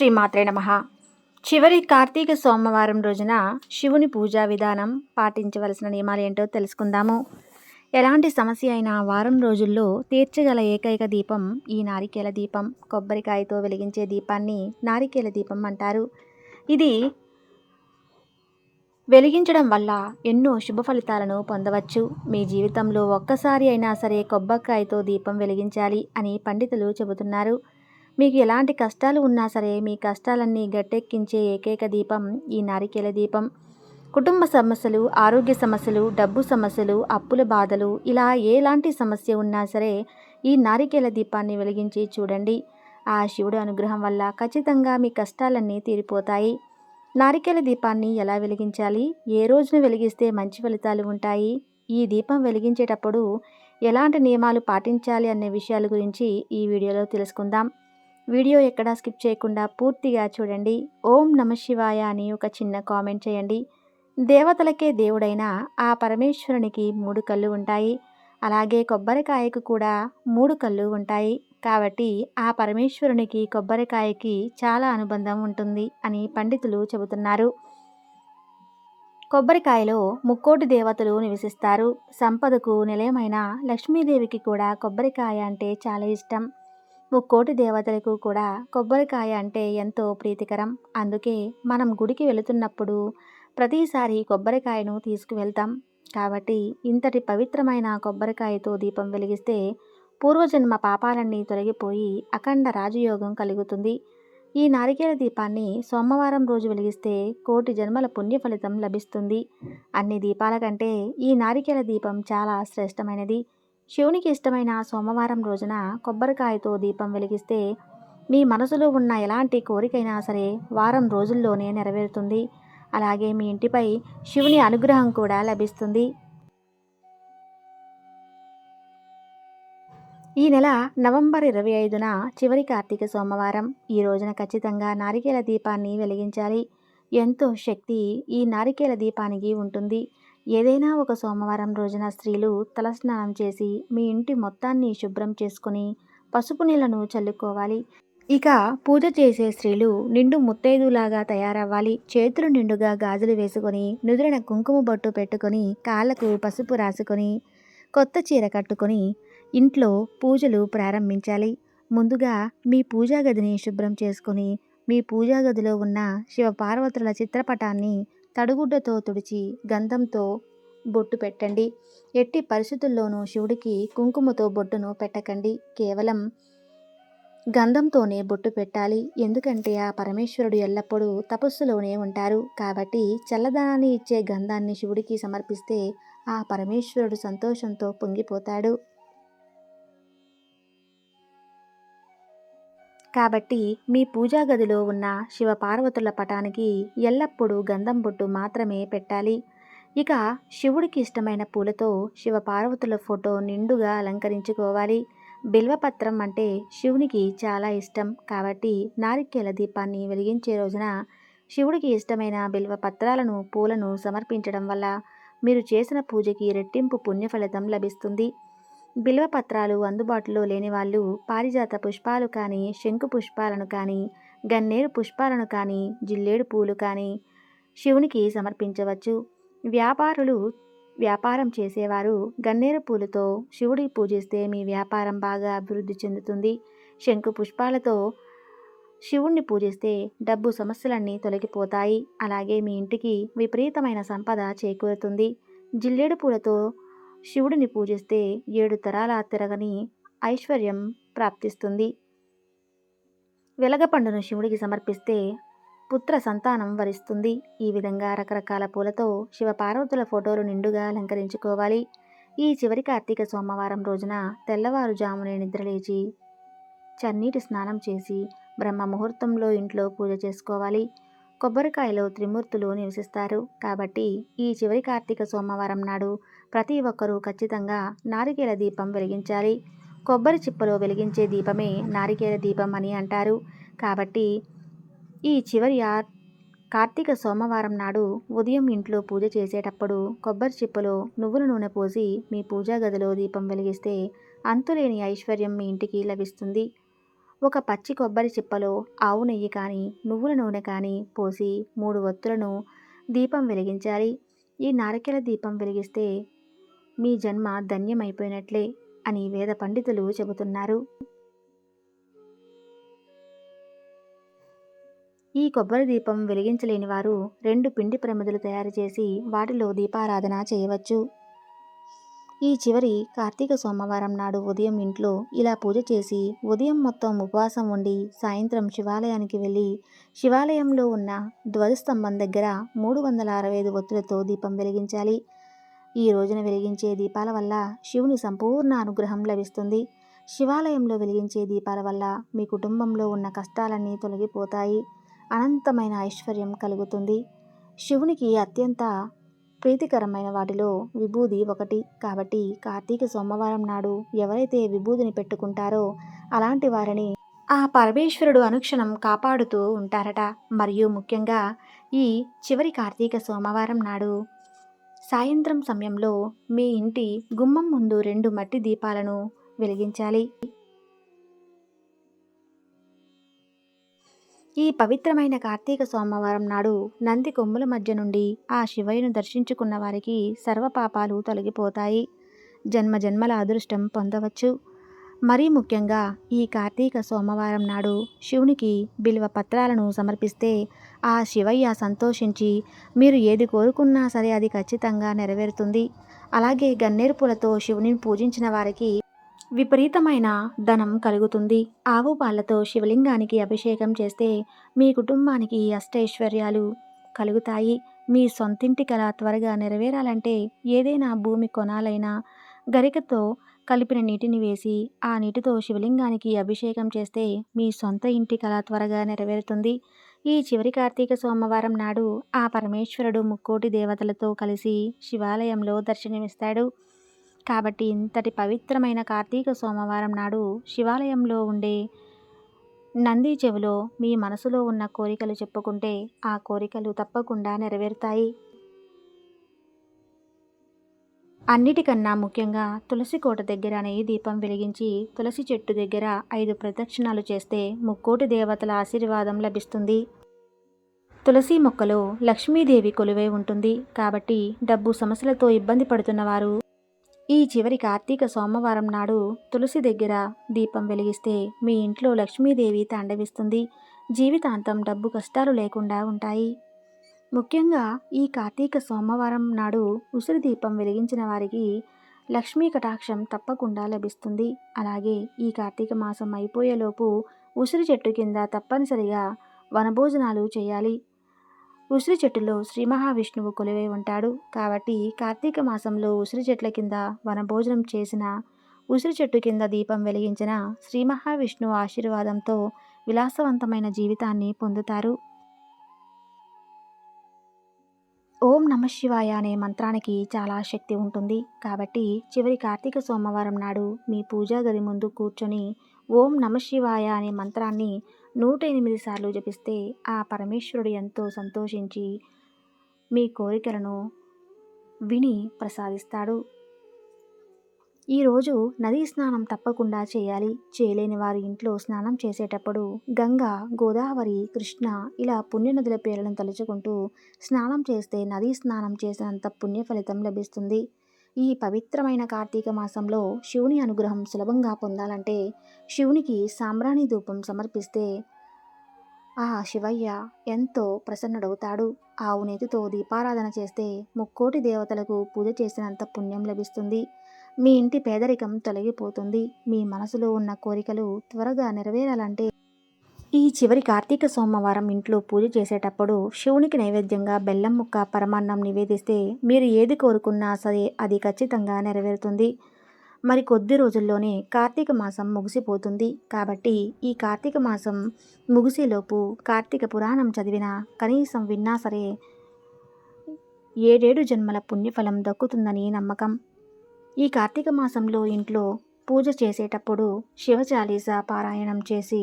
శ్రీమాత్రే నమః. చివరి కార్తీక సోమవారం రోజున శివుని పూజా విధానం పాటించవలసిన నియమాలు ఏంటో తెలుసుకుందాము. ఎలాంటి సమస్య అయినా వారం రోజుల్లో తీర్చగల ఏకైక దీపం ఈ నారికేల దీపం. కొబ్బరికాయతో వెలిగించే దీపాన్ని నారికేల దీపం అంటారు. ఇది వెలిగించడం వల్ల ఎన్నో శుభ ఫలితాలను పొందవచ్చు. మీ జీవితంలో ఒక్కసారి అయినా సరే కొబ్బరికాయతో దీపం వెలిగించాలి అని పండితులు చెబుతున్నారు. మీకు ఎలాంటి కష్టాలు ఉన్నా సరే మీ కష్టాలన్నీ గట్టెక్కించే ఏకైక దీపం ఈ నారికేల దీపం. కుటుంబ సమస్యలు, ఆరోగ్య సమస్యలు, డబ్బు సమస్యలు, అప్పుల బాధలు, ఇలా ఎలాంటి సమస్య ఉన్నా సరే ఈ నారికేల దీపాన్ని వెలిగించి చూడండి. ఆ శివుడి అనుగ్రహం వల్ల ఖచ్చితంగా మీ కష్టాలన్నీ తీరిపోతాయి. నారికేల దీపాన్ని ఎలా వెలిగించాలి, ఏ రోజున వెలిగిస్తే మంచి ఫలితాలు ఉంటాయి, ఈ దీపం వెలిగించేటప్పుడు ఎలాంటి నియమాలు పాటించాలి అనే విషయాల గురించి ఈ వీడియోలో తెలుసుకుందాం. వీడియో ఎక్కడా స్కిప్ చేయకుండా పూర్తిగా చూడండి. ఓం నమ శివాయ అని ఒక చిన్న కామెంట్ చేయండి. దేవతలకే దేవుడైన ఆ పరమేశ్వరునికి 3 కళ్ళు ఉంటాయి. అలాగే కొబ్బరికాయకు కూడా 3 కళ్ళు ఉంటాయి. కాబట్టి ఆ పరమేశ్వరునికి కొబ్బరికాయకి చాలా అనుబంధం ఉంటుంది అని పండితులు చెబుతున్నారు. కొబ్బరికాయలో ముక్కోటి దేవతలు నివసిస్తారు. సంపదకు నిలయమైన లక్ష్మీదేవికి కూడా కొబ్బరికాయ అంటే చాలా ఇష్టం. ముక్కోటి దేవతలకు కూడా కొబ్బరికాయ అంటే ఎంతో ప్రీతికరం. అందుకే మనం గుడికి వెళుతున్నప్పుడు ప్రతిసారి కొబ్బరికాయను తీసుకువెళ్తాం. కాబట్టి ఇంతటి పవిత్రమైన కొబ్బరికాయతో దీపం వెలిగిస్తే పూర్వజన్మ పాపాలన్నీ తొలగిపోయి అఖండ రాజయోగం కలుగుతుంది. ఈ నారికేల దీపాన్ని సోమవారం రోజు వెలిగిస్తే కోటి జన్మల పుణ్య ఫలితం లభిస్తుంది. అన్ని దీపాల కంటే ఈ నారికేల దీపం చాలా శ్రేష్టమైనది. శివునికి ఇష్టమైన సోమవారం రోజున కొబ్బరికాయతో దీపం వెలిగిస్తే మీ మనసులో ఉన్న ఎలాంటి కోరికైనా సరే వారం రోజుల్లోనే నెరవేరుతుంది. అలాగే మీ ఇంటిపై శివుని అనుగ్రహం కూడా లభిస్తుంది. ఈ నెల నవంబర్ 25న చివరి కార్తీక సోమవారం. ఈ రోజున ఖచ్చితంగా నారికేల దీపాన్ని వెలిగించాలి. ఎంతో శక్తి ఈ నారికేల దీపానికి ఉంటుంది. ఏదైనా ఒక సోమవారం రోజున స్త్రీలు తలస్నానం చేసి మీ ఇంటి మొత్తాన్ని శుభ్రం చేసుకొని పసుపు నీళ్లను చల్లుకోవాలి. ఇక పూజ చేసే స్త్రీలు నిండు ముత్తైదులాగా తయారవ్వాలి. చేతులు నిండుగా గాజులు వేసుకొని నుదురున కుంకుమ బొట్టు పెట్టుకొని కాళ్ళకు పసుపు రాసుకొని కొత్త చీర కట్టుకొని ఇంట్లో పూజలు ప్రారంభించాలి. ముందుగా మీ పూజా గదిని శుభ్రం చేసుకొని మీ పూజా గదిలో ఉన్న శివపార్వతుల చిత్రపటాన్ని తడిగుడ్డతో తుడిచి గంధంతో బొట్టు పెట్టండి. ఎట్టి పరిస్థితుల్లోనూ శివుడికి కుంకుమతో బొట్టును పెట్టకండి. కేవలం గంధంతోనే బొట్టు పెట్టాలి. ఎందుకంటే ఆ పరమేశ్వరుడు ఎల్లప్పుడూ తపస్సులోనే ఉంటారు. కాబట్టి చల్లదనాన్ని ఇచ్చే గంధాన్ని శివుడికి సమర్పిస్తే ఆ పరమేశ్వరుడు సంతోషంతో పొంగిపోతాడు. కాబట్టి మీ పూజా గదిలో ఉన్న శివపార్వతుల పటానికి ఎల్లప్పుడూ గంధం బొట్టు మాత్రమే పెట్టాలి. ఇక శివుడికి ఇష్టమైన పూలతో శివపార్వతుల ఫోటో నిండుగా అలంకరించుకోవాలి. బిల్వపత్రం అంటే శివునికి చాలా ఇష్టం. కాబట్టి నారికేల దీపాన్ని వెలిగించే రోజున శివుడికి ఇష్టమైన బిల్వపత్రాలను, పూలను సమర్పించడం వల్ల మీరు చేసిన పూజకి రెట్టింపు పుణ్యఫలితం లభిస్తుంది. బిల్వపత్రాలు అందుబాటులో లేని వాళ్ళు పారిజాత పుష్పాలు కానీ, శంకు పుష్పాలను కానీ, గన్నేరు పుష్పాలను కానీ, జిల్లేడు పూలు కానీ శివునికి సమర్పించవచ్చు. వ్యాపారం చేసేవారు గన్నేరు పూలతో శివుడి పూజిస్తే మీ వ్యాపారం బాగా అభివృద్ధి చెందుతుంది. శంకు పుష్పాలతో శివుణ్ణి పూజిస్తే డబ్బు సమస్యలన్నీ తొలగిపోతాయి. అలాగే మీ ఇంటికి విపరీతమైన సంపద చేకూరుతుంది. జిల్లేడు పూలతో శివుడిని పూజిస్తే 7 తరాల తిరగని ఐశ్వర్యం ప్రాప్తిస్తుంది. వెలగపండును శివుడికి సమర్పిస్తే పుత్ర సంతానం వరిస్తుంది. ఈ విధంగా రకరకాల పూలతో శివపార్వతుల ఫోటోలు నిండుగా అలంకరించుకోవాలి. ఈ చివరి కార్తీక సోమవారం రోజున తెల్లవారుజామునే నిద్రలేచి చన్నీటి స్నానం చేసి బ్రహ్మ ముహూర్తంలో ఇంట్లో పూజ చేసుకోవాలి. కొబ్బరికాయలో త్రిమూర్తులు నివసిస్తారు. కాబట్టి ఈ చివరి కార్తీక సోమవారం నాడు ప్రతి ఒక్కరూ ఖచ్చితంగా నారికేల దీపం వెలిగించాలి. కొబ్బరి చిప్పలో వెలిగించే దీపమే నారికేల దీపం అని అంటారు. కాబట్టి ఈ చివరి కార్తీక సోమవారం నాడు ఉదయం ఇంట్లో పూజ చేసేటప్పుడు కొబ్బరి చిప్పలో నువ్వుల నూనె పోసి మీ పూజా గదిలో దీపం వెలిగిస్తే అంతులేని ఐశ్వర్యం మీ ఇంటికి లభిస్తుంది. ఒక పచ్చి కొబ్బరి చిప్పలో ఆవు నెయ్యి కానీ నువ్వుల నూనె కానీ పోసి 3 ఒత్తులను దీపం వెలిగించాలి. ఈ నారికేల దీపం వెలిగిస్తే మీ జన్మ ధన్యమైపోయినట్లే అని వేద పండితులు చెబుతున్నారు. ఈ కొబ్బరి దీపం వెలిగించలేని వారు 2 పిండి ప్రమిదలు తయారు చేసి వాటిలో దీపారాధన చేయవచ్చు. ఈ చివరి కార్తీక సోమవారం నాడు ఉదయం ఇంట్లో ఇలా పూజ చేసి ఉదయం మొత్తం ఉపవాసం ఉండి సాయంత్రం శివాలయానికి వెళ్ళి శివాలయంలో ఉన్న ధ్వజస్తంభం దగ్గర 365 ఒత్తులతో దీపం వెలిగించాలి. ఈ రోజున వెలిగించే దీపాల వల్ల శివుని సంపూర్ణ అనుగ్రహం లభిస్తుంది. శివాలయంలో వెలిగించే దీపాల వల్ల మీ కుటుంబంలో ఉన్న కష్టాలన్నీ తొలగిపోతాయి. అనంతమైన ఐశ్వర్యం కలుగుతుంది. శివునికి అత్యంత ప్రీతికరమైన వాటిలో విభూది ఒకటి. కాబట్టి కార్తీక సోమవారం నాడు ఎవరైతే విభూదిని పెట్టుకుంటారో అలాంటి వారిని ఆ పరమేశ్వరుడు అనుక్షణం కాపాడుతూ ఉంటారట. మరియు ముఖ్యంగా ఈ చివరి కార్తీక సోమవారం నాడు సాయంత్రం సమయంలో మీ ఇంటి గుమ్మం ముందు 2 మట్టి దీపాలను వెలిగించాలి. ఈ పవిత్రమైన కార్తీక సోమవారం నాడు నంది కొమ్ముల మధ్య నుండి ఆ శివయ్యను దర్శించుకున్న వారికి సర్వపాపాలు తొలగిపోతాయి. జన్మజన్మల అదృష్టం పొందవచ్చు. మరీ ముఖ్యంగా ఈ కార్తీక సోమవారం నాడు శివునికి బిల్వ పత్రాలను సమర్పిస్తే ఆ శివయ్య సంతోషించి మీరు ఏది కోరుకున్నా సరే అది ఖచ్చితంగా నెరవేరుతుంది. అలాగే గన్నేరు పూలతో శివుని పూజించిన వారికి విపరీతమైన ధనం కలుగుతుంది. ఆవు పాలతో శివలింగానికి అభిషేకం చేస్తే మీ కుటుంబానికి అష్టైశ్వర్యాలు కలుగుతాయి. మీ సొంతింటి కల త్వరగా నెరవేరాలంటే ఏదైనా భూమి కొనాలైనా గరికతో కలిపిన నీటిని వేసి ఆ నీటితో శివలింగానికి అభిషేకం చేస్తే మీ సొంత ఇంటి కల త్వరగా నెరవేరుతుంది. ఈ చివరి కార్తీక సోమవారం నాడు ఆ పరమేశ్వరుడు ముక్కోటి దేవతలతో కలిసి శివాలయంలో దర్శనమిస్తాడు. కాబట్టి ఇంతటి పవిత్రమైన కార్తీక సోమవారం నాడు శివాలయంలో ఉండే నంది చెవిలో మీ మనసులో ఉన్న కోరికలు చెప్పుకుంటే ఆ కోరికలు తప్పకుండా నెరవేరుతాయి. అన్నిటికన్నా ముఖ్యంగా తులసి కోట దగ్గర నెయ్యి దీపం వెలిగించి తులసి చెట్టు దగ్గర 5 ప్రదక్షిణాలు చేస్తే ముక్కోటి దేవతల ఆశీర్వాదం లభిస్తుంది. తులసి మొక్కలో లక్ష్మీదేవి కొలువై ఉంటుంది. కాబట్టి డబ్బు సమస్యలతో ఇబ్బంది పడుతున్న వారు ఈ చివరి కార్తీక సోమవారం నాడు తులసి దగ్గర దీపం వెలిగిస్తే మీ ఇంట్లో లక్ష్మీదేవి తాండవిస్తుంది. జీవితాంతం డబ్బు కష్టాలు లేకుండా ఉంటాయి. ముఖ్యంగా ఈ కార్తీక సోమవారం నాడు ఉసిరి దీపం వెలిగించిన వారికి లక్ష్మీ కటాక్షం తప్పకుండా లభిస్తుంది. అలాగే ఈ కార్తీక మాసం అయిపోయేలోపు ఉసిరి చెట్టు కింద తప్పనిసరిగా వనభోజనాలు చేయాలి. ఉసిరి చెట్టులో శ్రీ మహావిష్ణువు కొలువై ఉంటాడు. కాబట్టి కార్తీక మాసంలో ఉసిరి చెట్ల కింద వనభోజనం చేసిన, ఉసిరి చెట్టు కింద దీపం వెలిగించిన శ్రీ మహావిష్ణువు ఆశీర్వాదంతో విలాసవంతమైన జీవితాన్ని పొందుతారు. ఓం నమః శివాయ అనే మంత్రానికి చాలా శక్తి ఉంటుంది. కాబట్టి చివరి కార్తీక సోమవారం నాడు మీ పూజా గది ముందు కూర్చొని ఓం నమః శివాయ అనే మంత్రాన్ని 108 సార్లు జపిస్తే ఆ పరమేశ్వరుడు ఎంతో సంతోషించి మీ కోరికలను విని ప్రసాదిస్తాడు. ఈరోజు నదీ స్నానం తప్పకుండా చేయాలి. చేయలేని వారి ఇంట్లో స్నానం చేసేటప్పుడు గంగా, గోదావరి, కృష్ణ ఇలా పుణ్యనదుల పేర్లను తలుచుకుంటూ స్నానం చేస్తే నదీ స్నానం చేసినంత పుణ్య ఫలితం లభిస్తుంది. ఈ పవిత్రమైన కార్తీక మాసంలో శివుని అనుగ్రహం సులభంగా పొందాలంటే శివునికి సాంబ్రాణి ధూపం సమర్పిస్తే ఆ శివయ్య ఎంతో ప్రసన్నుడవుతాడు. ఆవు నేతితో దీపారాధన చేస్తే ముక్కోటి దేవతలకు పూజ చేసినంత పుణ్యం లభిస్తుంది. మీ ఇంటి పేదరికం తొలగిపోతుంది. మీ మనసులో ఉన్న కోరికలు త్వరగా నెరవేరాలంటే ఈ చివరి కార్తీక సోమవారం ఇంట్లో పూజ చేసేటప్పుడు శివునికి నైవేద్యంగా బెల్లం ముక్క, పరమాన్నం నివేదిస్తే మీరు ఏది కోరుకున్నా సరే అది ఖచ్చితంగా నెరవేరుతుంది. మరి కొద్ది రోజుల్లోనే కార్తీక మాసం ముగిసిపోతుంది. కాబట్టి ఈ కార్తీక మాసం ముగిసేలోపు కార్తీక పురాణం చదివినా, కనీసం విన్నా సరే 7 జన్మల పుణ్యఫలం దక్కుతుందని నమ్మకం. ఈ కార్తీక మాసంలో ఇంట్లో పూజ చేసేటప్పుడు శివ చాలీసా పారాయణం చేసి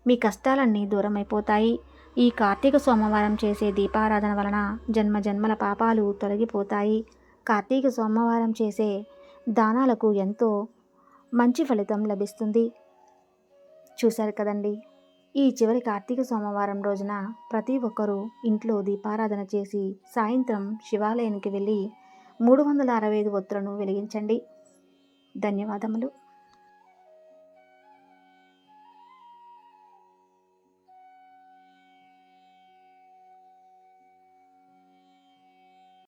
మీ కష్టాలన్నీ దూరమైపోతాయి. ఈ కార్తీక సోమవారం చేసే దీపారాధన వలన జన్మ జన్మల పాపాలు తొలగిపోతాయి. కార్తీక సోమవారం చేసే దానాలకు ఎంతో మంచి ఫలితం లభిస్తుంది. చూశారు కదండి. ఈ చివరి కార్తీక సోమవారం రోజున ప్రతి ఒక్కరూ ఇంట్లో దీపారాధన చేసి సాయంత్రం శివాలయానికి వెళ్ళి 365 ఒత్తులను వెలిగించండి. ధన్యవాదములు.